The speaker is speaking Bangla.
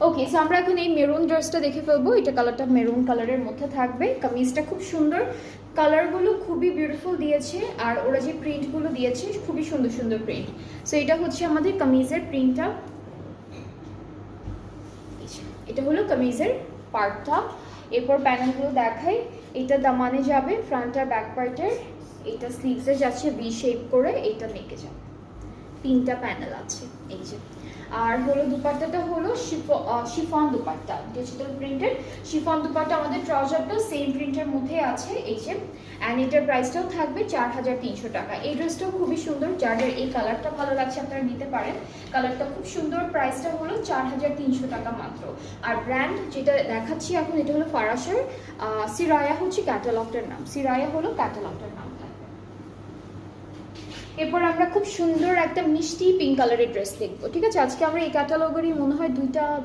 ওকে, সো আমরা এখন এই মেরুন ড্রেসটা দেখে ফেলবো। এটা কালারটা মেরুন কালারের মধ্যে থাকবে। কামিজটা খুব সুন্দর, কালারগুলো খুবই বিউটিফুল দিয়েছে, আর ওরা যে প্রিন্টগুলো দিয়েছে খুবই সুন্দর সুন্দর প্রিন্ট। সো এটা হচ্ছে আমাদের কামিজের প্রিন্টটা, এটা হলো কামিজের পার্টটা। এরপর প্যানেলগুলো দেখাই। এটা দামানে যাবে, ফ্রন্ট আর ব্যাক পার্টের। এটা স্লিভসে যাচ্ছে ভি শেপ করে, এটা নেকে যাবে। 3টা প্যানেল আছে এই যে। আর হলো দুপাট্টাটা হলো chiffon dupatta, digital printed chiffon dupatta. আমাদের ট্রাউজারটা সেম প্রিন্টের মধ্যে আছে এই যে। অ্যান্ড এটার প্রাইসটাও থাকবে 4300 টাকা। এই ড্রেসটাও খুবই সুন্দর, যাদের এই কালারটা ভালো লাগছে আপনারা নিতে পারেন। কালারটা খুব সুন্দর, প্রাইসটা হলো 4300 টাকা মাত্র। আর ব্র্যান্ড যেটা দেখাচ্ছি এখন, এটা হলো ফারাসের। সিরায়া হচ্ছে ক্যাটালগটার নাম, সিরায়া হলো ক্যাটালগটার নাম। এরপর আমরা খুব সুন্দর একটা মিষ্টি পিঙ্ক কালারের ড্রেস দেখবো, ঠিক আছে? আজকে আমরা এই ক্যাটালগেরই মনে হয় 2টা